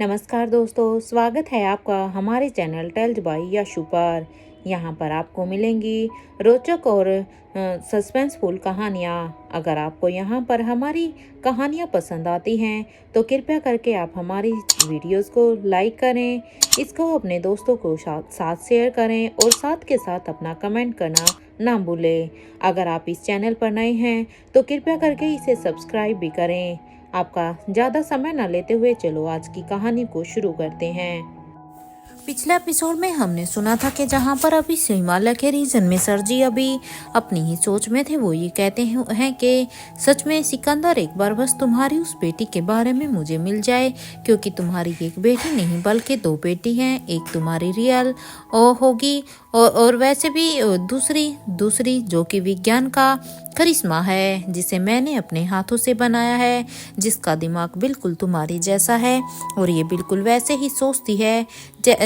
नमस्कार दोस्तों, स्वागत है आपका हमारे चैनल टेल्स बाय यशु पर। यहाँ पर आपको मिलेंगी रोचक और सस्पेंसफुल कहानियाँ। अगर आपको यहाँ पर हमारी कहानियाँ पसंद आती हैं तो कृपया करके आप हमारी वीडियोस को लाइक करें, इसको अपने दोस्तों को साथ शेयर करें और साथ के साथ अपना कमेंट करना ना भूलें। अगर आप इस चैनल पर नए हैं तो कृपया करके इसे सब्सक्राइब भी करें। आपका ज़्यादा समय न लेते हुए चलो आज की कहानी को शुरू करते हैं। पिछले एपिसोड में हमने सुना था कि जहाँ पर अभी हिमालय के रीजन में सर जी अभी अपनी ही सोच में थे। वो ये कहते हैं कि सच में सिकंदर, एक बार बस तुम्हारी उस बेटी के बारे में मुझे मिल जाए, क्योंकि तुम्हारी एक बेटी नहीं बल्कि दो बेटी हैं। एक तुम्हारी रियल होगी और वैसे भी दूसरी जो कि विज्ञान का करिश्मा है, जिसे मैंने अपने हाथों से बनाया है, जिसका दिमाग बिल्कुल तुम्हारी जैसा है और ये बिल्कुल वैसे ही सोचती है।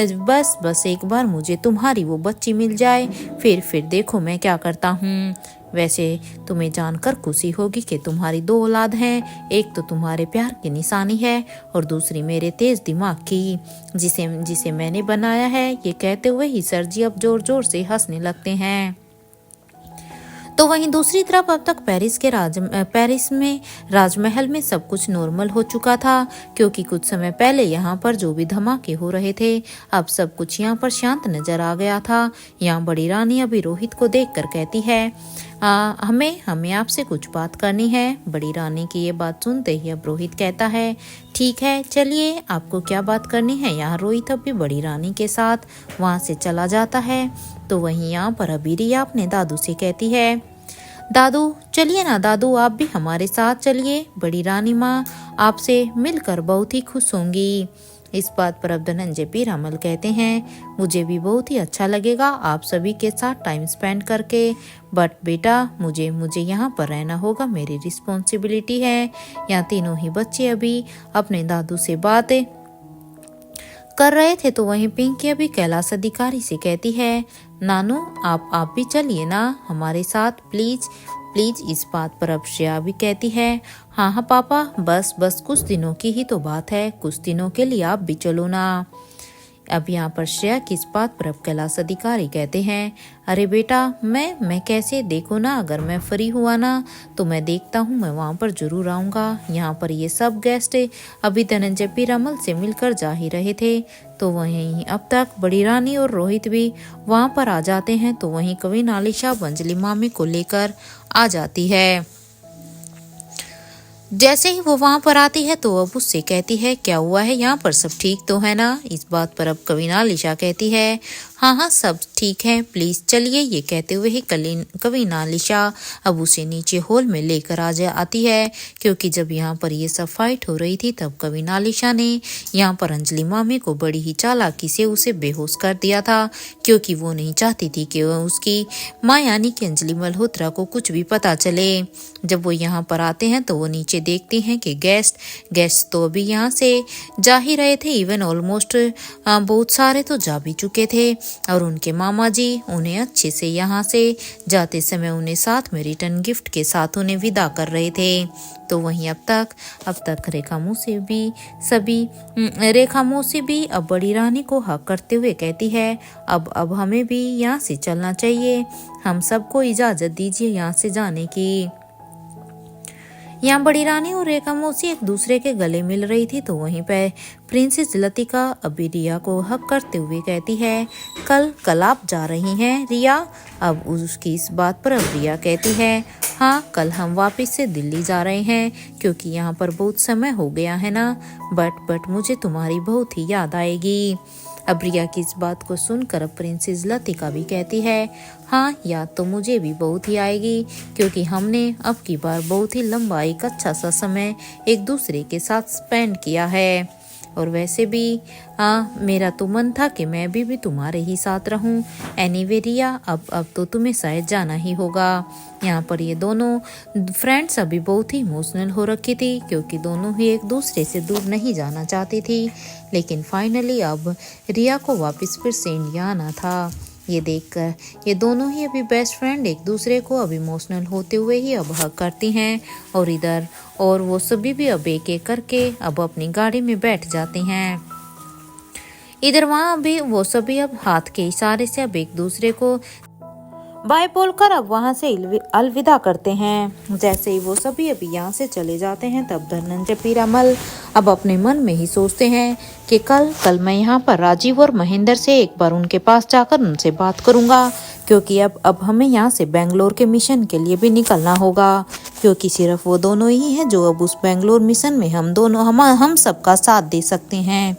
बस एक बार मुझे तुम्हारी वो बच्ची मिल जाए, फिर देखो मैं क्या करता हूँ। वैसे तुम्हें जानकर खुशी होगी कि तुम्हारी दो औलाद हैं। एक तो तुम्हारे प्यार की निशानी है और दूसरी मेरे तेज दिमाग की, जिसे मैंने बनाया है। ये कहते हुए ही सर जी अब जोर जोर से हंसने लगते हैं। तो वहीं दूसरी तरफ अब तक पेरिस में राजमहल में सब कुछ नॉर्मल हो चुका था, क्योंकि कुछ समय पहले यहाँ पर जो भी धमाके हो रहे थे, अब सब कुछ यहाँ पर शांत नजर आ गया था। यहाँ बड़ी रानी अभी रोहित को देखकर कहती है, हमें आपसे कुछ बात करनी है। बड़ी रानी की ये बात सुनते ही अब रोहित कहता है, ठीक है चलिए, आपको क्या बात करनी है। यहाँ रोहित अब भी बड़ी रानी के साथ वहाँ से चला जाता है। तो वहीं यहाँ पर अभी रिया अपने दादू से कहती है, दादू चलिए ना दादू, आप भी हमारे साथ चलिए। बड़ी रानी माँ आपसे मिलकर बहुत ही खुश होंगी। इस बात पर अब धनंजय पीरामल कहते हैं, मुझे भी बहुत ही अच्छा लगेगा आप सभी के साथ टाइम स्पेंड करके, बट बेटा मुझे यहाँ पर रहना होगा, मेरी रिस्पॉन्सिबिलिटी है। यहाँ तीनों ही बच्चे अभी अपने दादू से बातें कर रहे थे। तो वहीं पिंकी अभी कैलाश अधिकारी से कहती है, नानू आप भी चलिए ना हमारे साथ, प्लीज प्लीज। इस बात पर अब श्रेया भी कहती है, हाँ पापा, बस कुछ दिनों की ही तो बात है, कुछ दिनों के लिए आप भी चलो ना। अब यहाँ पर श्रेया की इस बात पर अब कैलाश अधिकारी कहते हैं, अरे बेटा मैं कैसे, देखो ना, अगर मैं फ्री हुआ ना तो मैं देखता हूँ, मैं वहाँ पर जरूर आऊँगा। यहाँ पर ये सब गेस्ट अभी धनंजय पीरामल से मिलकर जा ही रहे थे। तो वहीं अब तक बड़ी रानी और रोहित भी वहाँ पर आ जाते हैं। तो वहीं कविन आलिशा अंजलि मामी को लेकर आ जाती है। जैसे ही वो वहां पर आती है तो अब उससे कहती है, क्या हुआ है, यहाँ पर सब ठीक तो है ना। इस बात पर अब कविना लिशा कहती है, हाँ सब ठीक है, प्लीज चलिए। ये कहते हुए ही कविना लिशा अब उसे नीचे हॉल में लेकर आती है, क्योंकि जब यहाँ पर ये सब फाइट हो रही थी तब कविना लिशा ने यहाँ पर अंजलि मामी को बड़ी ही चालाकी से उसे बेहोश कर दिया था, क्योंकि वो नहीं चाहती थी कि वह उसकी माँ यानी कि अंजलि मल्होत्रा को कुछ भी पता चले। जब वो यहाँ पर आते हैं तो वो नीचे देखते हैं कि गेस्ट तो अभी यहाँ से जा ही रहे थे, इवन ऑलमोस्ट बहुत सारे तो जा भी चुके थे और उनके मामा जी उन्हें अच्छे से यहाँ से जाते समय उन्हें साथ में रिटर्न गिफ्ट के साथ उन्हें विदा कर रहे थे। तो वहीं अब तक रेखा मौसी भी अब बड़ी रानी को हक करते हुए कहती है, अब हमें भी यहाँ से चलना चाहिए, हम सबको इजाजत दीजिए यहाँ से जाने की। यहाँ बड़ी रानी और रेखा मौसी एक दूसरे के गले मिल रही थी। तो वहीं पे प्रिंसेस लतिका अभी रिया को हक करते हुए कहती है, कल आप जा रही हैं रिया। अब उसकी इस बात पर अब रिया कहती है, हाँ कल हम वापस से दिल्ली जा रहे हैं, क्योंकि यहाँ पर बहुत समय हो गया है ना, बट मुझे तुम्हारी बहुत ही याद आएगी। अब रिया की इस बात को सुनकर अब प्रिंसेस लतिका भी कहती है, हाँ याद तो मुझे भी बहुत ही आएगी, क्योंकि हमने अब की बार बहुत ही लंबा एक अच्छा सा समय एक दूसरे के साथ स्पेंड किया है। और वैसे भी मेरा तो मन था कि मैं भी तुम्हारे ही साथ रहूं। एनीवे रिया, अब तो तुम्हें शायद जाना ही होगा। यहाँ पर ये दोनों फ्रेंड्स अभी बहुत ही इमोशनल हो रखी थी, क्योंकि दोनों ही एक दूसरे से दूर नहीं जाना चाहती थी। लेकिन फाइनली अब रिया को वापस फिर से इंडिया आना था। ये देखकर ये दोनों ही अभी बेस्ट फ्रेंड एक दूसरे को अब इमोशनल होते हुए ही अब हग करती हैं और इधर और वो सभी भी अब एक एक करके अब अपनी गाड़ी में बैठ जाते हैं। इधर वहाँ भी वो सभी अब हाथ के इशारे से अब एक दूसरे को बाय बोलकर अब वहाँ से अलविदा करते हैं। जैसे ही वो सभी अभी यहाँ से चले जाते हैं तब धनंजय पीरामल अब अपने मन में ही सोचते हैं कि कल मैं यहाँ पर राजीव और महेंद्र से एक बार उनके पास जाकर उनसे बात करूँगा, क्योंकि अब हमें यहाँ से बेंगलोर के मिशन के लिए भी निकलना होगा, क्योंकि सिर्फ वो दोनों ही हैं जो अब उस बेंगलोर मिशन में हम सबका साथ दे सकते हैं।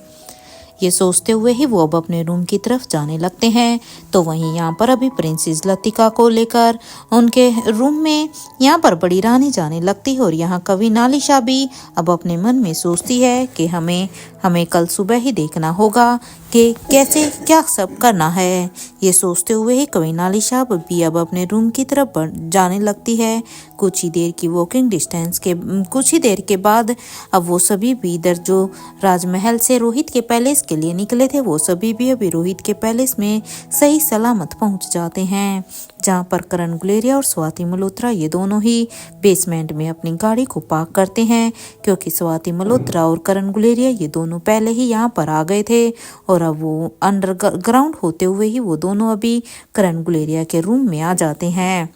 ये सोचते हुए ही वो अब अपने रूम की तरफ जाने लगते हैं। तो वहीं यहाँ पर अभी प्रिंसेस लतिका को लेकर उनके रूम में यहाँ पर बड़ी रानी जाने लगती है और यहाँ कवि नालिशा भी अब अपने मन में सोचती है कि हमें कल सुबह ही देखना होगा कि कैसे क्या सब करना है। ये सोचते हुए ही कवि नालिशा भी अब अपने रूम की तरफ जाने लगती है। कुछ ही देर की वॉकिंग डिस्टेंस के कुछ ही देर के बाद अब वो सभी भी इधर जो राजमहल से रोहित के पैलेस के लिए निकले थे वो सभी भी अभी रोहित के पैलेस में सही सलामत पहुंच जाते हैं, जहां पर करण गुलेरिया और स्वाति मल्होत्रा ये दोनों ही बेसमेंट में अपनी गाड़ी को पार्क करते हैं, क्योंकि स्वाति मल्होत्रा और करण गुलेरिया ये दोनों पहले ही यहाँ पर आ गए थे और अब वो अंडरग्राउंड होते हुए ही वो दोनों अभी करण गुलेरिया के रूम में आ जाते हैं।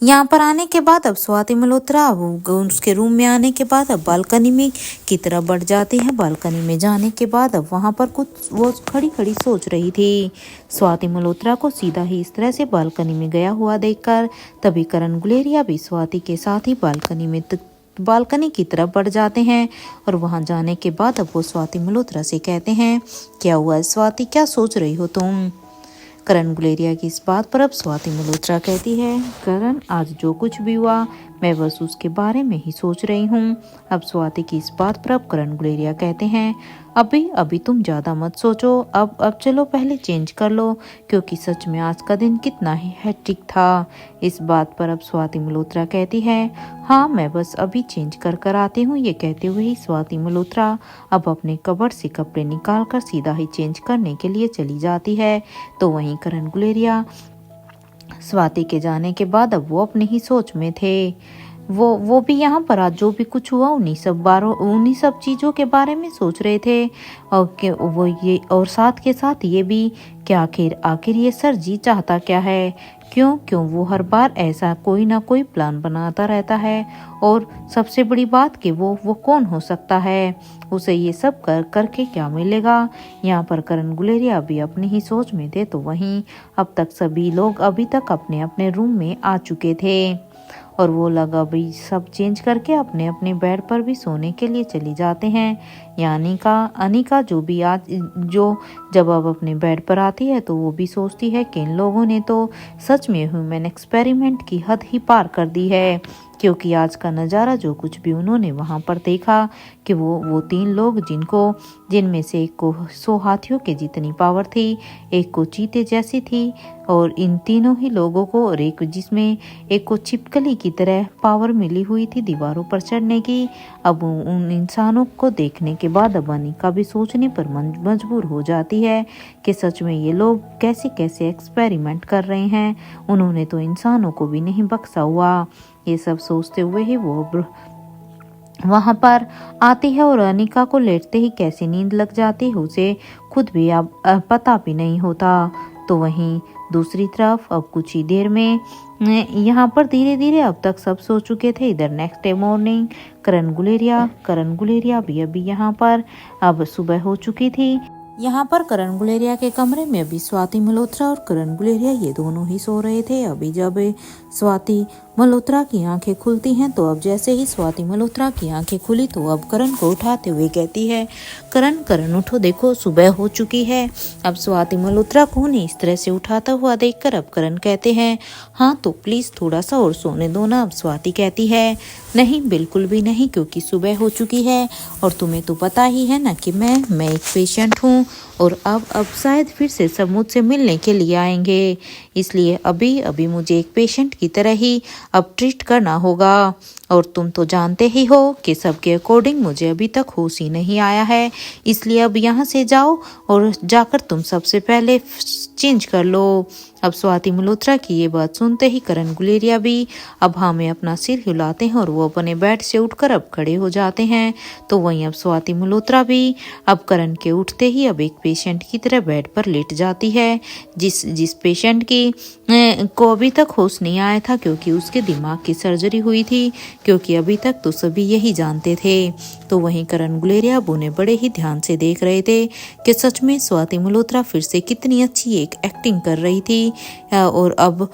यहाँ पर आने के बाद अब स्वाति मल्होत्रा उसके रूम में आने के बाद अब बालकनी में की तरफ बढ़ जाती है। बालकनी में जाने के बाद अब वहाँ पर कुछ वो खड़ी सोच रही थी। स्वाति मल्होत्रा को सीधा ही इस तरह से बालकनी में गया हुआ देखकर तभी करण गुलेरिया भी स्वाति के साथ ही बालकनी की तरफ बढ़ जाते हैं और वहां जाने के बाद अब वो स्वाति मल्होत्रा से कहते हैं, क्या हुआ स्वाति, क्या सोच रही हो तुम? करण गुलेरिया की इस बात पर अब स्वाति मल्होत्रा कहती है, करण आज जो कुछ भी हुआ मैं बस उसके बारे में ही सोच रही हूँ। अब स्वाति की इस बात पर अब करण गुलेरिया कहते हैं, अभी तुम ज्यादा मत सोचो, अब चलो पहले चेंज कर लो, क्योंकि सच में आज का दिन कितना ही हेक्टिक था। इस बात पर अब स्वाति मल्होत्रा कहती है, हाँ मैं बस अभी चेंज कर आती हूँ। ये कहते हुए ही स्वाति मल्होत्रा अब अपने कबर्ड से कपड़े निकाल कर सीधा ही चेंज करने के लिए चली जाती है। तो वहीं करण गुलेरिया स्वाति के जाने के बाद अब वो अपनी ही सोच में थे। वो भी यहाँ पर आज जो भी कुछ हुआ उन्हीं सब चीज़ों के बारे में सोच रहे थे और साथ के साथ ये भी कि आखिर ये सर जी चाहता क्या है, क्यों वो हर बार ऐसा कोई ना कोई प्लान बनाता रहता है और सबसे बड़ी बात कि वो कौन हो सकता है, उसे ये सब करके क्या मिलेगा। यहाँ पर करण गुलेरिया भी अपनी ही सोच में थे। तो वहीं अब तक सभी लोग अभी तक अपने अपने रूम में आ चुके थे और वो लोग अभी सब चेंज करके अपने अपने बेड पर भी सोने के लिए चली जाते हैं। यानी अनिका जो जब अब अपने बेड पर आती है तो वो भी सोचती है कि इन लोगों ने तो सच में ह्यूमन एक्सपेरिमेंट की हद ही पार कर दी है, क्योंकि आज का नज़ारा जो कुछ भी उन्होंने वहाँ पर देखा कि वो 3 लोग जिनमें से एक को 100 हाथियों के जितनी पावर थी, एक को चीते जैसी थी और इन तीनों ही लोगों को और जिसमें एक को छिपकली की तरह पावर मिली हुई थी दीवारों पर चढ़ने की। अब उन इंसानों को देखने के बाद अब अनिका भी सोचने पर मजबूर हो जाती है कि सच में ये लोग कैसे कैसे एक्सपेरिमेंट कर रहे हैं, उन्होंने तो इंसानों को भी नहीं बख्शा हुआ। ये सब सोचते हुए ही वो वहां पर आती है और अनिका को लेटते ही कैसी नींद लग जाती है उसे खुद भी अब पता भी नहीं होता। तो वहीं दूसरी तरफ अब कुछ ही देर में यहाँ पर धीरे धीरे अब तक सब सो चुके थे। इधर नेक्स्ट डे मॉर्निंग करण गुलेरिया भी अभी यहाँ पर अब सुबह हो चुकी थी। यहाँ पर करण गुलेरिया के कमरे में अभी स्वाति मल्होत्रा और करण गुलेरिया ये दोनों ही सो रहे थे। अभी जब स्वाति मल्होत्रा की आंखें खुलती हैं तो अब जैसे ही स्वाति मल्होत्रा की आंखें खुली तो अब करण को उठाते हुए कहती है, करण उठो, देखो सुबह हो चुकी है। अब स्वाति मल्होत्रा को उन्हें इस तरह से उठाता हुआ देखकर अब करण कहते हैं, हाँ तो प्लीज़ थोड़ा सा और सोने दो ना। अब स्वाति कहती है, नहीं बिल्कुल भी नहीं, क्योंकि सुबह हो चुकी है और तुम्हें तो पता ही है ना कि मैं एक पेशेंट हूँ और अब शायद फिर से सब मुझसे मिलने के लिए आएंगे। इसलिए अभी अभी मुझे एक पेशेंट की तरह ही अब ट्रीट करना होगा। और तुम तो जानते ही हो कि सबके अकॉर्डिंग मुझे अभी तक होश ही नहीं आया है, इसलिए अब यहाँ से जाओ और जाकर तुम सबसे पहले चेंज कर लो। अब स्वाति मल्होत्रा की ये बात सुनते ही करण गुलेरिया भी अब हमें अपना सिर हिलाते हैं और वो अपने बेड से उठकर अब खड़े हो जाते हैं। तो वहीं अब स्वाति मल्होत्रा भी अब करण के उठते ही अब एक पेशेंट की तरह बेड पर लेट जाती है, जिस पेशेंट की को अभी तक होश नहीं आया था, क्योंकि उसके दिमाग की सर्जरी हुई थी, क्योंकि अभी तक तो सभी यही जानते थे। तो वहीं करण गुलेरिया अब उन्हें बड़े ही ध्यान से देख रहे थे कि सच में स्वाति मल्होत्रा फिर से कितनी अच्छी एक एक्टिंग कर रही थी। और अब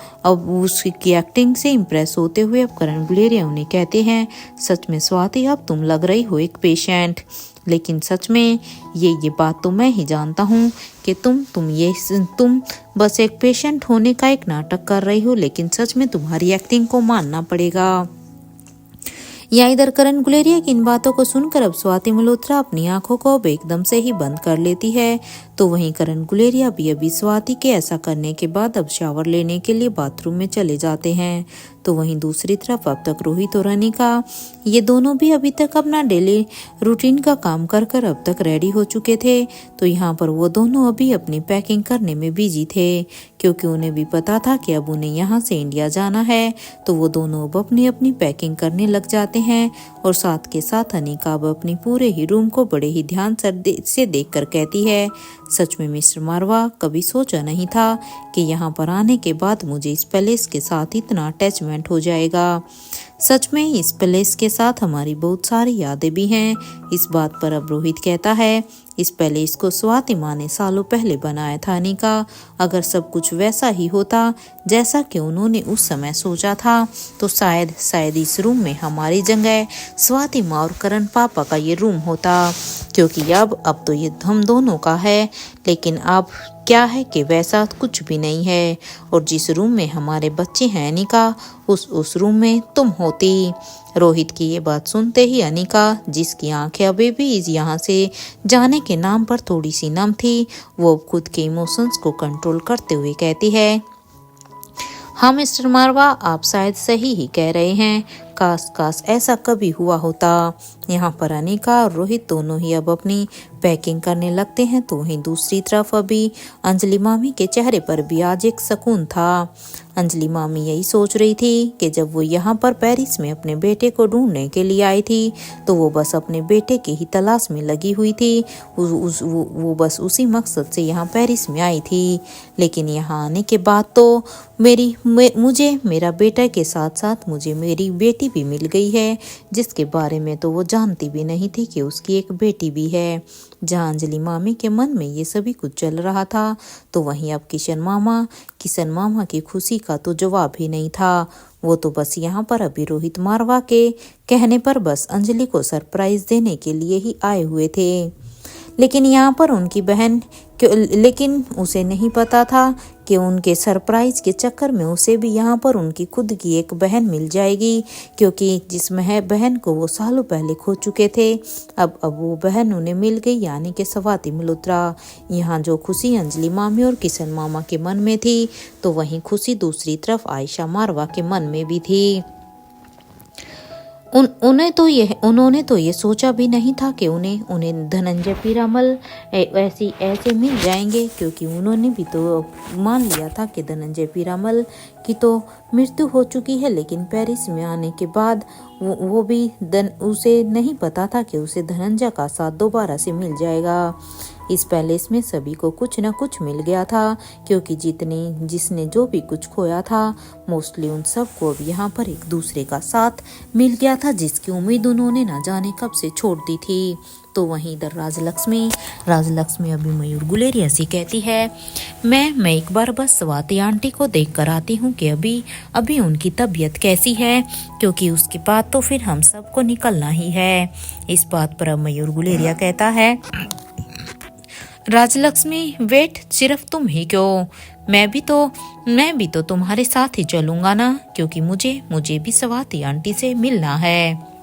उसकी एक्टिंग से इम्प्रेस होते हुए अब करण गुलेरिया उन्हें कहते हैं, सच में स्वाति अब तुम लग रही हो एक पेशेंट, लेकिन सच में ये बात तो मैं ही जानता हूँ कि तुम बस एक पेशेंट होने का एक नाटक कर रही हो, लेकिन सच में तुम्हारी एक्टिंग को मानना पड़ेगा। या इधर करण गुलेरिया की इन बातों को सुनकर अब स्वाति मल्होत्रा अपनी आंखों को अब एकदम से ही बंद कर लेती है। तो वहीं करण गुलेरिया भी अभी स्वाति के ऐसा करने के बाद अब शावर लेने के लिए बाथरूम में चले जाते हैं। तो वहीं दूसरी तरफ अब तक रोहित और अनिका ये दोनों भी अभी तक अपना डेली रूटीन का काम कर कर अब तक रेडी हो चुके थे। तो यहाँ पर वो दोनों अभी अपनी पैकिंग करने में बिजी थे, क्योंकि उन्हें भी पता था कि अब उन्हें यहाँ से इंडिया जाना है। तो वो दोनों अब अपनी अपनी पैकिंग करने लग जाते हैं और साथ के साथ अनिका अब अपनी पूरे ही रूम को बड़े ही ध्यान से देख कर कहती है, सच में मिस्टर मारवा, कभी सोचा नहीं था कि यहाँ पर आने के बाद मुझे इस पैलेस के साथ इतना अटैचमेंट हो जाएगा। सच में इस पैलेस के साथ हमारी बहुत सारी यादें भी हैं। इस बात पर अब रोहित कहता है, इस पैलेस को स्वाति माँ ने सालों पहले बनाया था अनिका। अगर सब कुछ वैसा ही होता जैसा कि उन्होंने उस समय सोचा था, तो शायद इस रूम में हमारी जगह स्वाति माँ और करण पापा का ये रूम होता, क्योंकि अब तो ये हम दोनों का है। लेकिन अब क्या है कि वैसा कुछ भी नहीं है, और जिस रूम में हमारे बच्चे हैं अनिका, उस रूम में तुम होती। रोहित की ये बात सुनते ही अनिका, जिसकी आंखें अभी भी यहाँ से जाने के नाम पर थोड़ी सी नम थी, वो खुद के इमोशंस को कंट्रोल करते हुए कहती है, हाँ मिस्टर मारवा, आप शायद सही ही कह रहे हैं। काश ऐसा कभी हुआ होता। यहाँ पर अनिका और रोहित दोनों ही अब अपनी पैकिंग करने लगते हैं। तो वहीं दूसरी तरफ अभी अंजलि मामी के चेहरे पर भी आज एक सुकून था। अंजलि मामी यही सोच रही थी कि जब वो यहाँ पर पेरिस में अपने बेटे को ढूंढने के लिए आई थी, तो वो बस अपने बेटे की ही तलाश में लगी हुई थी। वो बस उसी मकसद से यहाँ पेरिस में आई थी। लेकिन यहाँ आने के बाद तो मुझे मेरा बेटा के साथ साथ मुझे मेरी बेटी भी मिल गई है, जिसके बारे में तो वो जानती भी नहीं थी कि उसकी एक बेटी भी है। जहाँ अंजलि मामी के मन में ये सभी कुछ चल रहा था, तो वहीं अब किशन मामा की खुशी का तो जवाब ही नहीं था। वो तो बस यहाँ पर अभी रोहित मारवा के कहने पर बस अंजलि को सरप्राइज देने के लिए ही आए हुए थे। लेकिन यहाँ पर उनकी बहन लेकिन उसे नहीं पता था कि उनके सरप्राइज के चक्कर में उसे भी यहाँ पर उनकी खुद की एक बहन मिल जाएगी, क्योंकि जिस बहन को वो सालों पहले खो चुके थे, अब वो बहन उन्हें मिल गई, यानी कि स्वाति मल्होत्रा। यहाँ जो खुशी अंजलि मामी और किशन मामा के मन में थी, तो वहीं खुशी दूसरी तरफ आयशा मारवा के मन में भी थी। उन्होंने तो ये सोचा भी नहीं था कि उन्हें धनंजय पीरामल ऐसे मिल जाएंगे, क्योंकि उन्होंने भी तो मान लिया था कि धनंजय पीरामल की तो मृत्यु हो चुकी है। लेकिन पेरिस में आने के बाद वो भी उसे नहीं पता था कि उसे धनंजय का साथ दोबारा से मिल जाएगा। इस पैलेस में सभी को कुछ न कुछ मिल गया था, क्योंकि जिसने जो भी कुछ खोया था, मोस्टली उन सबको अब यहाँ पर एक दूसरे का साथ मिल गया था, जिसकी उम्मीद उन्होंने न जाने कब से छोड़ दी थी। तो वहीं इधर राजलक्ष्मी अभी मयूर गुलेरिया से कहती है, मैं एक बार बस स्वाति आंटी को देख कर आती हूँ कि अभी उनकी तबीयत कैसी है, क्योंकि उसके बाद तो फिर हम सबको निकलना ही है। इस बात पर अब मयूर गुलेरिया कहता है, राजलक्ष्मी वेट, सिर्फ तुम ही क्यों, मैं भी तो तुम्हारे साथ ही चलूंगा ना, क्योंकि मुझे भी स्वाति आंटी से मिलना है।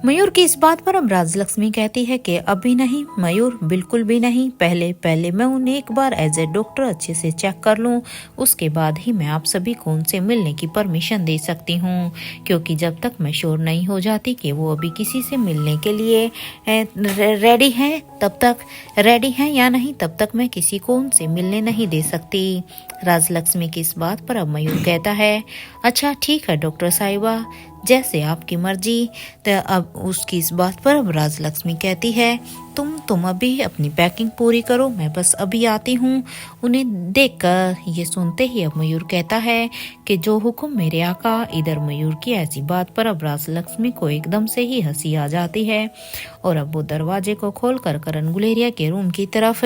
मयूर की इस बात पर अब राजलक्ष्मी कहती है कि अभी नहीं मयूर, बिल्कुल भी नहीं। पहले पहले मैं उन्हें एक बार एज ए डॉक्टर अच्छे से चेक कर लूं, उसके बाद ही मैं आप सभी को उनसे मिलने की परमिशन दे सकती हूं। क्योंकि जब तक मैं श्योर नहीं हो जाती कि वो अभी किसी से मिलने के लिए रेडी हैं, तब तक रेडी हैं या नहीं, तब तक मैं किसी को उनसे मिलने नहीं दे सकती। राजलक्ष्मी की इस बात पर अब मयूर कहता है, अच्छा ठीक है डॉक्टर साहिबा, जैसे आपकी मर्जी। तो अब उसकी इस बात पर अब राजलक्ष्मी कहती है, तुम अभी अपनी पैकिंग पूरी करो, मैं बस अभी आती हूँ। उन्हें देखकर ये सुनते ही अब मयूर कहता है कि जो हुक्म मेरे आका। इधर मयूर की ऐसी बात पर अब राजलक्ष्मी को एकदम से ही हंसी आ जाती है और अब वो दरवाजे को खोलकर करण गुलेरिया के रूम की तरफ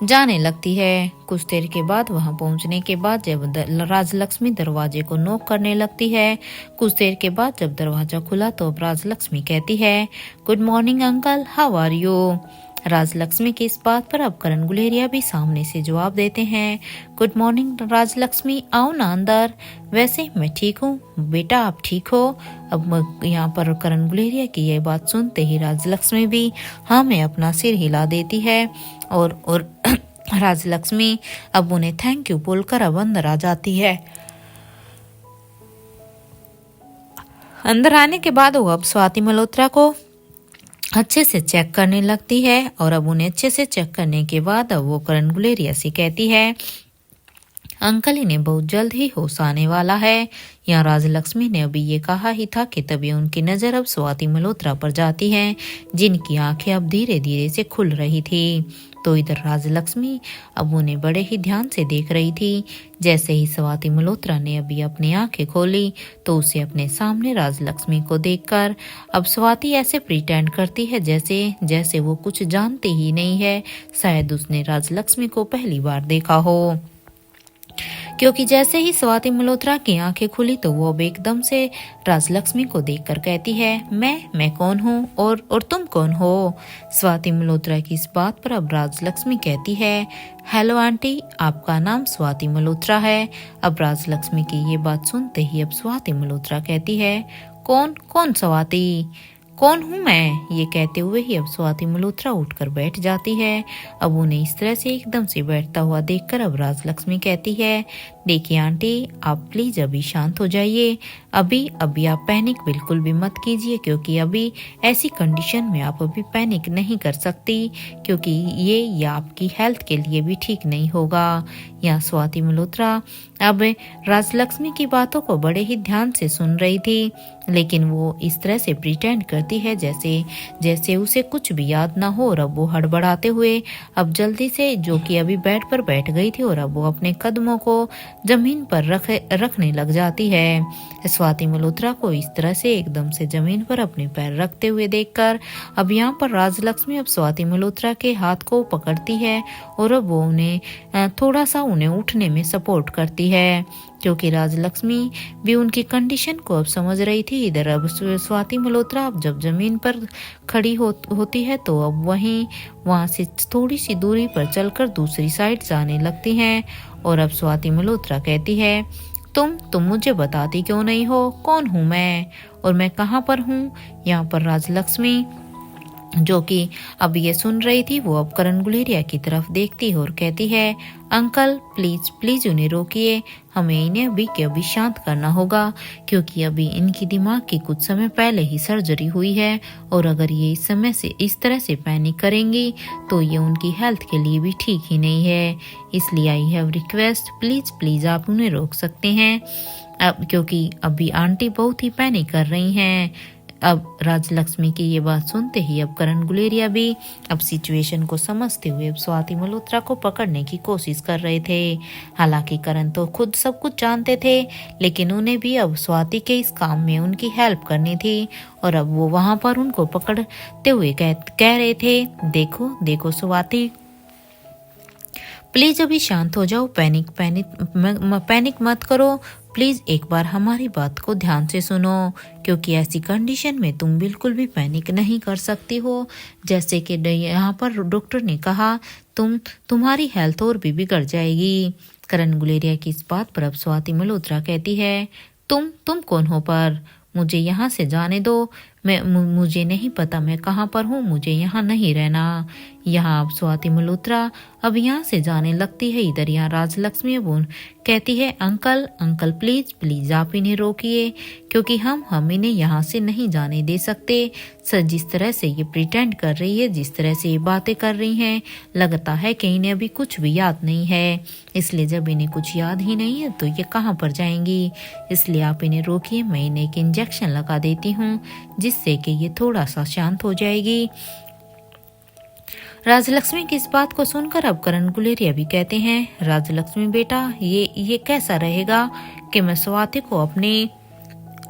जाने लगती है। कुछ देर के बाद वहां पहुंचने के बाद जब राजलक्ष्मी दरवाजे को नॉक करने लगती है, कुछ देर के बाद जब दरवाजा खुला तो अब राजलक्ष्मी कहती है, good morning uncle, how are you. Rajlakshmi की इस बात पर अब करण गुलेरिया भी सामने से जवाब देते हैं, गुड मॉर्निंग राजलक्ष्मी, आओ ना अंदर। वैसे मैं ठीक हूँ बेटा, आप ठीक हो। अब यहाँ पर करण गुलेरिया की ये बात सुनते ही राजलक्ष्मी भी हाँ में अपना सिर हिला देती है और राजलक्ष्मी अब उन्हें थैंक यू बोलकर अब अंदर आ जाती है। अंदर आने के बाद वो अब स्वाति मल्होत्रा को अच्छे से चेक करने लगती है और अब उन्हें अच्छे से चेक करने के बाद अब वो करण गुलेरिया से कहती है, अंकल इन्हें बहुत जल्द ही होश आने वाला है। यहाँ राजलक्ष्मी ने अभी ये कहा ही था कि तभी उनकी नजर अब स्वाति मल्होत्रा पर जाती है, जिनकी आंखें अब धीरे धीरे से खुल रही थी। तो इधर राजलक्ष्मी अब उन्हें बड़े ही ध्यान से देख रही थी। जैसे ही स्वाति मल्होत्रा ने अभी अपनी आंखें खोली तो उसे अपने सामने राजलक्ष्मी को देखकर अब स्वाति ऐसे प्रिटेंड करती है जैसे जैसे वो कुछ जानती ही नहीं है, शायद उसने राजलक्ष्मी को पहली बार देखा हो। क्योंकि जैसे ही स्वाति मल्होत्रा की आंखें खुली तो वो अब एकदम से राजलक्ष्मी को देखकर कहती है, मैं कौन हूँ और तुम कौन हो। स्वाति मल्होत्रा की इस बात पर अब राजलक्ष्मी कहती है, हेलो आंटी, आपका नाम स्वाति मल्होत्रा है। अब राजलक्ष्मी की ये बात सुनते ही अब स्वाति मल्होत्रा कहती है, कौन स्वाति, कौन हूँ मैं। ये कहते हुए ही अब स्वाति मल्होत्रा उठकर बैठ जाती है। अब उन्हें इस तरह से एकदम से बैठता हुआ देखकर अब राजलक्ष्मी कहती है, देखिए आंटी, आप प्लीज अभी शांत हो जाइए। अभी आप पैनिक बिल्कुल भी मत कीजिए, क्योंकि अभी ऐसी कंडीशन में आप अभी पैनिक नहीं कर सकती, क्योंकि ये आपकी हेल्थ के लिए भी ठीक नहीं होगा। यहाँ स्वाति मल्होत्रा अब राजलक्ष्मी की बातों को बड़े ही ध्यान से सुन रही थी, लेकिन वो इस तरह से प्रिटेंड करती है जैसे उसे कुछ भी याद ना हो। और अब वो हड़बड़ाते हुए अब जल्दी से, जो कि अभी बेड पर बैठ गई थी, और अब वो अपने कदमों को जमीन पर रखने लग जाती है। स्वाति मल्होत्रा को इस तरह से एकदम से जमीन पर अपने पैर रखते हुए देखकर अब यहाँ पर राजलक्ष्मी अब स्वाति मल्होत्रा के हाथ को पकड़ती है और अब वो उन्हें थोड़ा सा उन्हें उठने में सपोर्ट करती है, क्योंकि राजलक्ष्मी भी उनकी कंडीशन को अब समझ रही थी। इधर अब स्वाति मल्होत्रा अब जब जमीन पर खड़ी होती है तो अब वहां से थोड़ी सी दूरी पर चलकर दूसरी साइड जाने लगती हैं। और अब स्वाति मल्होत्रा कहती है, तुम मुझे बताती क्यों नहीं हो, कौन हूँ मैं और मैं कहाँ पर हूँ। यहाँ पर राजलक्ष्मी, जो कि अब ये सुन रही थी, वो अब करण गुलेरिया की तरफ देखती है और कहती है, अंकल प्लीज उन्हें रोकिए, हमें इन्हें अभी के अभी शांत करना होगा, क्योंकि अभी इनकी दिमाग की कुछ समय पहले ही सर्जरी हुई है, और अगर ये इस समय से इस तरह से पैनिक करेंगी तो ये उनकी हेल्थ के लिए भी ठीक ही नहीं है। इसलिए आई हैव रिक्वेस्ट, प्लीज आप उन्हें रोक सकते हैं, अब क्योंकि अभी आंटी बहुत ही पैनिक कर रही हैं। अब राजलक्ष्मी की ये बात सुनते ही अब करण गुलेरिया भी अब सिचुएशन को समझते हुए अब स्वाति मल्होत्रा को पकड़ने की कोशिश कर रहे थे। हालांकि करण तो खुद सब कुछ जानते थे, लेकिन उन्हें भी अब स्वाति के इस काम में उनकी हेल्प करनी थी, और अब वो वहां पर उनको पकड़ते हुए कह रहे थे, देखो स्वाति, प्लीज अभी शांत हो जाओ, पैनिक मत करो, प्लीज एक बार हमारी बात को ध्यान से सुनो, क्योंकि ऐसी कंडीशन में तुम बिल्कुल भी पैनिक नहीं कर सकती हो। जैसे कि यहाँ पर डॉक्टर ने कहा, तुम्हारी हेल्थ और भी बिगड़ जाएगी। करण गुलेरिया की इस बात पर अब स्वाति मल्होत्रा कहती है, तुम कौन हो पर, मुझे यहाँ से जाने दो। मुझे नहीं पता मैं कहाँ पर हूँ, मुझे यहाँ नहीं रहना। यहाँ अब स्वाति मल्होत्रा अब यहाँ से जाने लगती है। इधर यहाँ राजलक्ष्मी अब कहती है, अंकल अंकल प्लीज प्लीज आप इन्हें रोकिए, क्योंकि हम इन्हें यहाँ से नहीं जाने दे सकते। सर जिस तरह से ये प्रिटेंड कर रही है, जिस तरह से ये बातें कर रही हैं, लगता है कि इन्हें अभी कुछ भी याद नहीं है। इसलिए जब इन्हें कुछ याद ही नहीं है तो ये कहाँ पर जाएंगी। इसलिए आप इन्हें रोकिए, मैं इन्हें एक इंजेक्शन लगा देती हूँ जिससे कि ये थोड़ा सा शांत हो जाएगी। राजलक्ष्मी की इस बात को सुनकर अब करण गुलेरिया भी कहते हैं, राजलक्ष्मी बेटा ये कैसा रहेगा कि मैं स्वाति को अपनी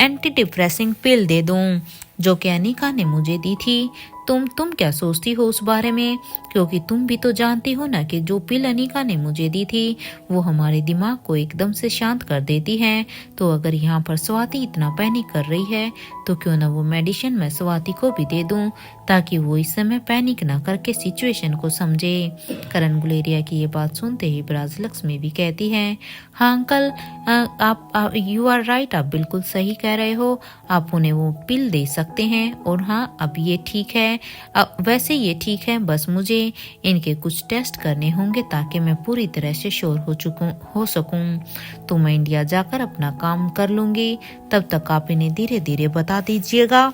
एंटी डिप्रेसिंग पिल दे दूं जो कि अनिका ने मुझे दी थी। तुम क्या सोचती हो उस बारे में, क्योंकि तुम भी तो जानती हो ना कि जो पिल अनिका ने मुझे दी थी वो हमारे दिमाग को एकदम से शांत कर देती है। तो अगर यहाँ पर स्वाति इतना पैनिक कर रही है तो क्यों ना वो मेडिसिन मैं स्वाति को भी दे दूं, ताकि वो इस समय पैनिक ना करके सिचुएशन को समझे। करण गुलेरिया की ये बात सुनते ही राजलक्ष्मी भी कहती है, हाँ अंकल आप यू आर राइट, आप बिल्कुल सही कह रहे हो, आप उन्हें वो पिल दे सकते हैं। और हाँ अब ये ठीक है, वैसे ये ठीक है, बस मुझे इनके कुछ टेस्ट करने होंगे ताकि मैं पूरी तरह से श्योर हो सकूं। तो मैं इंडिया जाकर अपना काम कर लूंगी, तब तक आप इन्हें धीरे धीरे बता दीजिएगा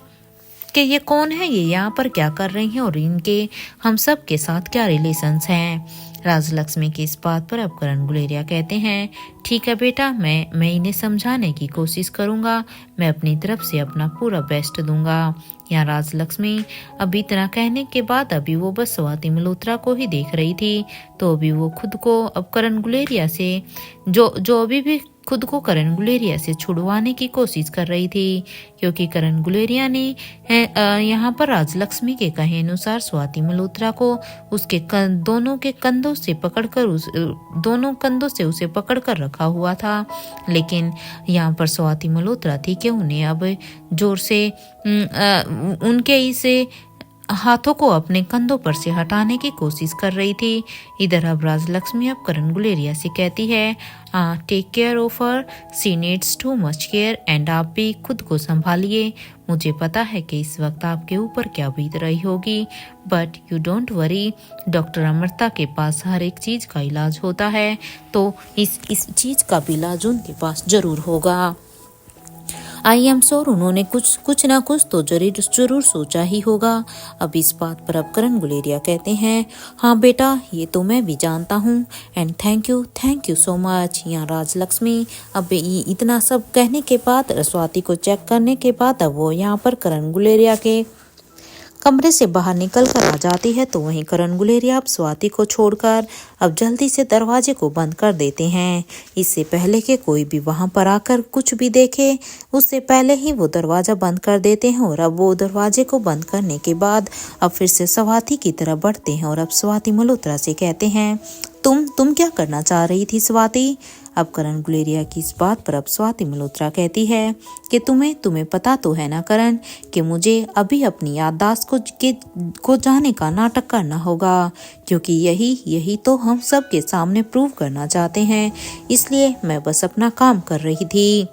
कि ये कौन है, ये यहाँ पर क्या कर रही हैं और इनके हम सब के साथ क्या रिलेशंस हैं। राजलक्ष्मी की इस बात पर अब करण गुलेरिया कहते हैं, ठीक है बेटा, मैं इन्हें समझाने की कोशिश करूंगा, मैं अपनी तरफ से अपना पूरा बेस्ट दूंगा। यहाँ राजलक्ष्मी अभी इतना कहने के बाद अभी वो बस स्वाति मल्होत्रा को ही देख रही थी। तो अभी वो खुद को अब करण गुलेरिया से जो अभी भी खुद को करण गुलेरिया से छुड़वाने की कोशिश कर रही थी, क्योंकि करण गुलेरिया ने यहाँ पर राजलक्ष्मी के कहे अनुसार स्वाति मल्होत्रा को उसके दोनों के कंधों से पकड़कर दोनों कंधों से उसे पकड़कर रखा हुआ था। लेकिन यहाँ पर स्वाति मल्होत्रा थी कि उन्हें अब जोर से उनके इसे हाथों को अपने कंधों पर से हटाने की कोशिश कर रही थी। इधर अब राजलक्ष्मी अब करण गुलेरिया से कहती है, take care of her, she needs too much care, and आप भी खुद को संभालिए। मुझे पता है कि इस वक्त आपके ऊपर क्या बीत रही होगी, but you don't worry, doctor Amrita के पास हर एक चीज का इलाज होता है, तो इस चीज का भी इलाज उनके पास जरूर होगा। आई एम श्योर उन्होंने कुछ ना कुछ तो जरूर सोचा ही होगा। अब इस बात पर अब करण गुलेरिया कहते हैं, हाँ बेटा ये तो मैं भी जानता हूँ, and thank you so much. यहाँ राजलक्ष्मी अब इतना सब कहने के बाद, स्वाति को चेक करने के बाद अब वो यहाँ पर करण गुलेरिया के कमरे से बाहर निकल कर आ जाती है। तो वहीं करण गुलेरिया अब स्वाति को छोड़कर अब जल्दी से दरवाजे को बंद कर देते हैं। इससे पहले कि कोई भी वहां पर आकर कुछ भी देखे, उससे पहले ही वो दरवाजा बंद कर देते हैं। और अब वो दरवाजे को बंद करने के बाद अब फिर से स्वाति की तरफ बढ़ते हैं और अब स्वाति मल्होत्रा से कहते हैं, तुम क्या करना चाह रही थी स्वाति। अब करण गुलेरिया की इस बात पर अब स्वाति मल्होत्रा कहती है कि तुम्हें पता तो है ना करण कि मुझे अभी अपनी याददाश्त को जाने का नाटक करना होगा, क्योंकि यही तो हम सब के सामने प्रूव करना चाहते हैं, इसलिए मैं बस अपना काम कर रही थी।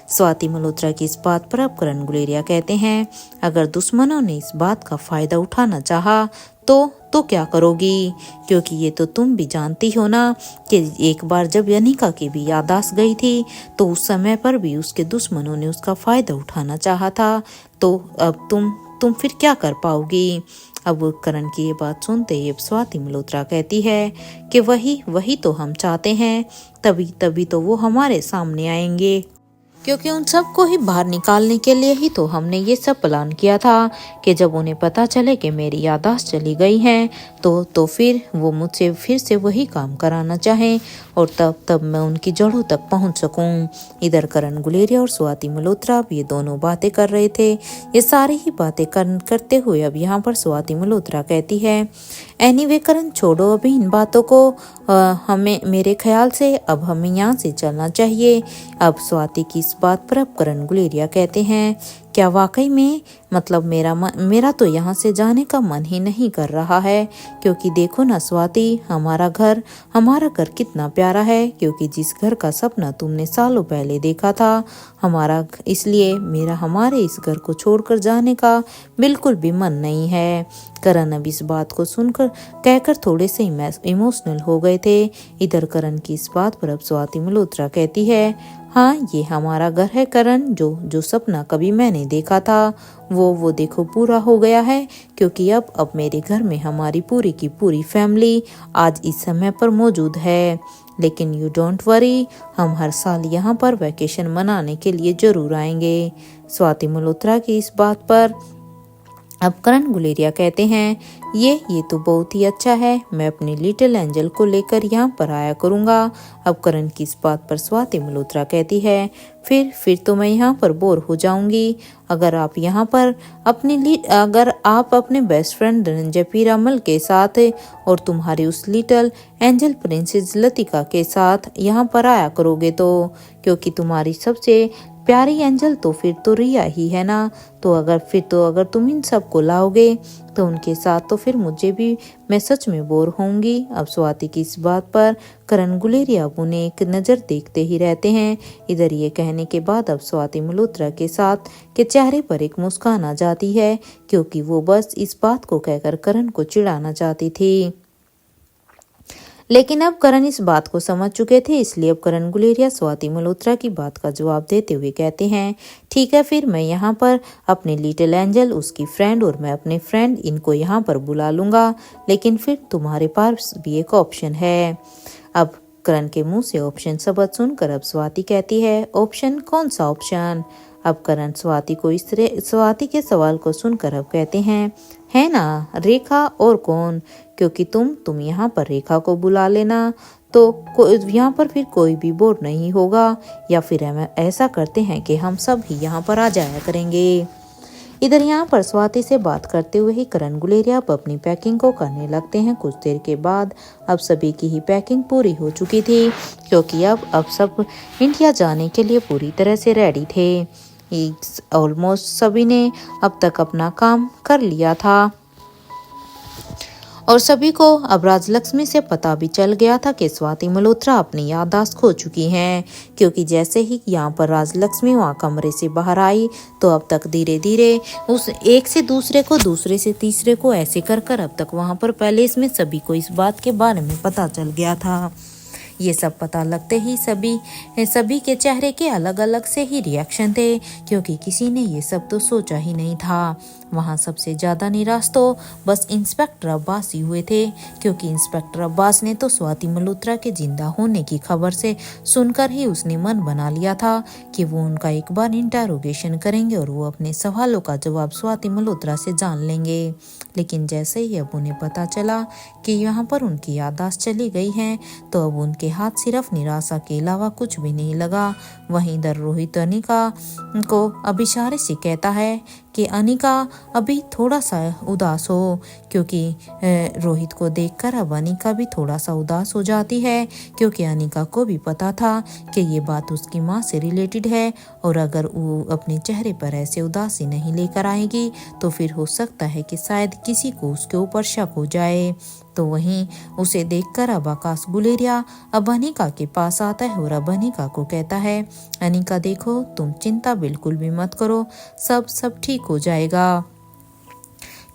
स्वाति मल्होत्रा की इस बात पर अब करण गुलेरिया कहते हैं, अगर दुश्मनों ने इस बात का फायदा उठाना चाहा तो क्या करोगी, क्योंकि ये तो तुम भी जानती हो ना कि एक बार जब अनिका की भी याददाश्त गई थी तो उस समय पर भी उसके दुश्मनों ने उसका फायदा उठाना चाहा था, तो अब तुम फिर क्या कर पाओगी। अब करण की ये बात सुनते ही स्वाति मल्होत्रा कहती है कि वही तो हम चाहते हैं, तभी तो वो हमारे सामने आएंगे, क्योंकि उन सबको ही बाहर निकालने के लिए ही तो हमने ये सब प्लान किया था कि जब उन्हें पता चले कि मेरी याददाश्त चली गई है तो फिर वो मुझसे फिर से वही काम कराना चाहें और तब मैं उनकी जड़ों तक पहुंच सकूं। इधर करण गुलेरिया और स्वाति मल्होत्रा अब ये दोनों बातें कर रहे थे। ये सारी ही बातें करते हुए अब यहाँ पर स्वाति मल्होत्रा कहती है, एनीवे करण छोड़ो अभी इन बातों को, हमें मेरे ख्याल से अब हमें यहाँ से चलना चाहिए। अब स्वाति की इस बात पर अब करण गुलेरिया कहते हैं, क्या वाकई में, मतलब मेरा तो यहाँ से जाने का मन ही नहीं कर रहा है, क्योंकि देखो ना स्वाति, हमारा घर कितना प्यारा है, क्योंकि जिस घर का सपना तुमने सालों पहले देखा था इसलिए मेरा हमारे इस घर को छोड़कर जाने का बिल्कुल भी मन नहीं है। करण अब इस बात को सुनकर कहकर थोड़े से इमोशनल हो गए थे। इधर करण की इस बात पर अब स्वाति मल्होत्रा कहती है, हाँ ये हमारा घर है करण, जो सपना कभी मैंने देखा था वो देखो पूरा हो गया है, क्योंकि अब मेरे घर में हमारी पूरी की पूरी फैमिली आज इस समय पर मौजूद है। लेकिन यू डोंट वरी, हम हर साल यहाँ पर वैकेशन मनाने के लिए जरूर आएंगे। स्वाति मल्होत्रा की इस बात पर अब करण गुलेरिया कहते हैं, ये तो बहुत ही अच्छा है, मैं अपने लिटिल एंजल को लेकर यहाँ पर आया करूँगा। अब करण की इस बात पर स्वाति मल्होत्रा कहती है, फिर तो मैं यहाँ पर बोर हो जाऊंगी। अगर आप अपने बेस्ट फ्रेंड धनंजय पीरामल के साथ और तुम्हारी उस लिटिल एंजल प्रिंसेस लतिका के साथ यहाँ पर आया करोगे तो, क्योंकि तुम्हारी सबसे प्यारी एंजल तो फिर तो रिया ही है ना, तो अगर तुम इन सबको लाओगे तो उनके साथ तो फिर मैं सच में बोर होंगी। अब स्वाति की इस बात पर करण गुलेरिया उन्हें एक नजर देखते ही रहते हैं। इधर ये कहने के बाद अब स्वाति मल्होत्रा के चेहरे पर एक मुस्कान आ जाती है, क्योंकि वो बस इस बात को कहकर करण को चिढ़ाना चाहती थी। लेकिन अब करण इस बात को समझ चुके थे, इसलिए अब करण गुलेरिया स्वाति मल्होत्रा की बात का जवाब देते हुए कहते हैं, ठीक है, फिर मैं यहाँ पर अपने लिटिल एंजल, उसकी फ्रेंड और मैं अपने फ्रेंड इनको यहाँ पर बुला लूंगा, लेकिन फिर तुम्हारे पास भी एक ऑप्शन है। अब करण के मुंह से ऑप्शन शब्द सुनकर अब स्वाति कहती है, ऑप्शन? कौन सा ऑप्शन? अब करण स्वाति के सवाल को सुनकर अब कहते हैं, है ना रेखा, और कौन? क्योंकि तुम यहाँ पर रेखा को बुला लेना तो यहाँ पर फिर कोई भी बोर नहीं होगा, या फिर हम ऐसा करते हैं कि हम सब ही यहाँ पर आ जाया करेंगे। इधर यहाँ पर स्वाति से बात करते हुए ही करण गुलेरिया अब अपनी पैकिंग को करने लगते हैं। कुछ देर के बाद अब सभी की ही पैकिंग पूरी हो चुकी थी, क्योंकि अब सब इंडिया जाने के लिए पूरी तरह से रेडी थे। ऑलमोस्ट सभी ने अब तक अपना काम कर लिया था और सभी को अब राजलक्ष्मी से पता भी चल गया था कि स्वाति मल्होत्रा अपनी याददाश्त खो चुकी हैं, क्योंकि जैसे ही यहाँ पर राजलक्ष्मी वहाँ कमरे से बाहर आई तो अब तक धीरे धीरे उस एक से दूसरे को, दूसरे से तीसरे को ऐसे कर अब तक वहाँ पर पैलेस में सभी को इस बात के बारे में पता चल गया था। ये सब पता लगते ही सभी के चेहरे के अलग अलग से ही रिएक्शन थे, क्योंकि किसी ने ये सब तो सोचा ही नहीं था। वहाँ सबसे ज़्यादा निराश तो बस इंस्पेक्टर अब्बास ही हुए थे, क्योंकि इंस्पेक्टर अब्बास ने तो स्वाति मल्होत्रा के जिंदा होने की खबर से सुनकर ही उसने मन बना लिया था कि वो उनका एक बार इंटरोगेशन करेंगे और वो अपने सवालों का जवाब स्वाति मल्होत्रा से जान लेंगे। लेकिन जैसे ही अब उन्हें पता चला कि यहाँ पर उनकी याददाश्त चली गई है, तो अब उनके हाथ सिर्फ निराशा के अलावा कुछ भी नहीं लगा। वहीं इधर रोहित अनिका को अब इशारे से कहता है कि अनिका अभी थोड़ा सा उदास हो, क्योंकि रोहित को देखकर अब अनिका भी थोड़ा सा उदास हो जाती है, क्योंकि अनिका को भी पता था कि ये बात उसकी माँ से रिलेटेड है, और अगर वो अपने चेहरे पर ऐसे उदासी नहीं लेकर आएगी तो फिर हो सकता है कि शायद किसी को उसके ऊपर शक हो जाए। तो वहीं उसे देखकर अब आकाश गुलेरिया अब अनिका के पास आता है और अब अनिका को कहता है, अनिका देखो, तुम चिंता बिल्कुल भी मत करो, सब ठीक हो जाएगा,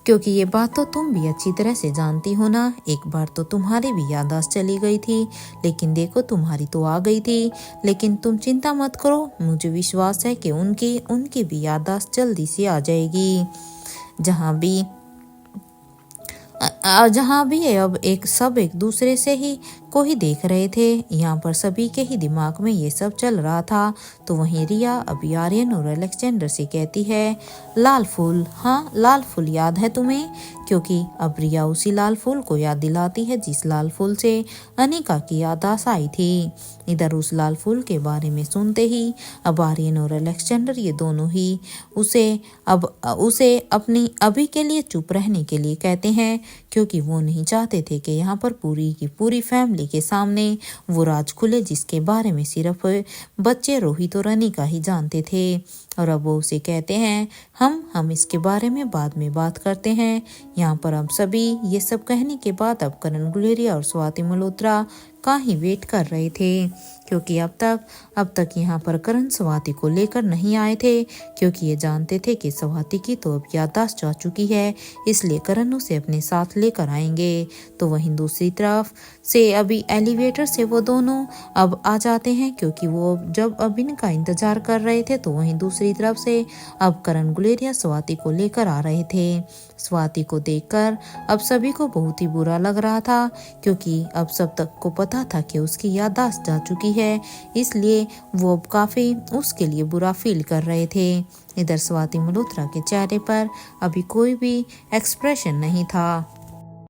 क्योंकि ये बात तो तुम भी अच्छी तरह से जानती हो ना, एक बार तो तुम्हारी भी याददाश्त चली गई थी, लेकिन देखो तुम्हारी तो आ गई थी, लेकिन तुम चिंता मत करो, मुझे विश्वास है कि उनकी भी याददाश्त जल्दी से आ जाएगी। जहाँ भी अब एक दूसरे से ही को ही देख रहे थे, यहाँ पर सभी के ही दिमाग में ये सब चल रहा था। तो वहीं रिया अभी आर्यन और अलेक्जेंडर से कहती है, लाल फूल, हाँ लाल फूल याद है तुम्हें? क्योंकि अब रिया उसी लाल फूल को याद दिलाती है जिस लाल फूल से अनिका की याददाश्त आई थी। इधर उस लाल फूल के बारे में सुनते ही अब आर्यन और अलेक्जेंडर ये दोनों ही उसे अपनी अभी के लिए चुप रहने के लिए कहते हैं, क्योंकि वो नहीं चाहते थे कि यहाँ पर पूरी की पूरी फैमिली फैमिली के सामने वो राज खुले जिसके बारे में सिर्फ बच्चे रोहित और अनिका ही जानते थे। और अब वो उसे कहते हैं हम इसके बारे में बाद में बात करते हैं। यहाँ पर हम सभी ये सब कहने के बाद अब करण गुलेरिया और स्वाति मल्होत्रा का ही वेट कर रहे थे, क्योंकि अब तक यहाँ पर करण स्वाति को लेकर नहीं आए थे, क्योंकि ये जानते थे कि स्वाति की तो अब याददाश्त जा चुकी है, इसलिए करण उसे अपने साथ लेकर आएंगे। तो वहीं दूसरी तरफ से अभी एलिवेटर से वो दोनों अब आ जाते हैं, क्योंकि वो जब अब इनका इंतजार कर रहे थे तो वहीं दूसरी तरफ से अब करण गुलेरिया स्वाति को लेकर आ रहे थे। स्वाति को देखकर अब सभी को बहुत ही बुरा लग रहा था, क्योंकि अब सब तक को पता था कि उसकी याददाश्त जा चुकी है, इसलिए वो अब काफी उसके लिए बुरा फील कर रहे थे। इधर स्वाति मल्होत्रा के चेहरे पर अभी कोई भी एक्सप्रेशन नहीं था।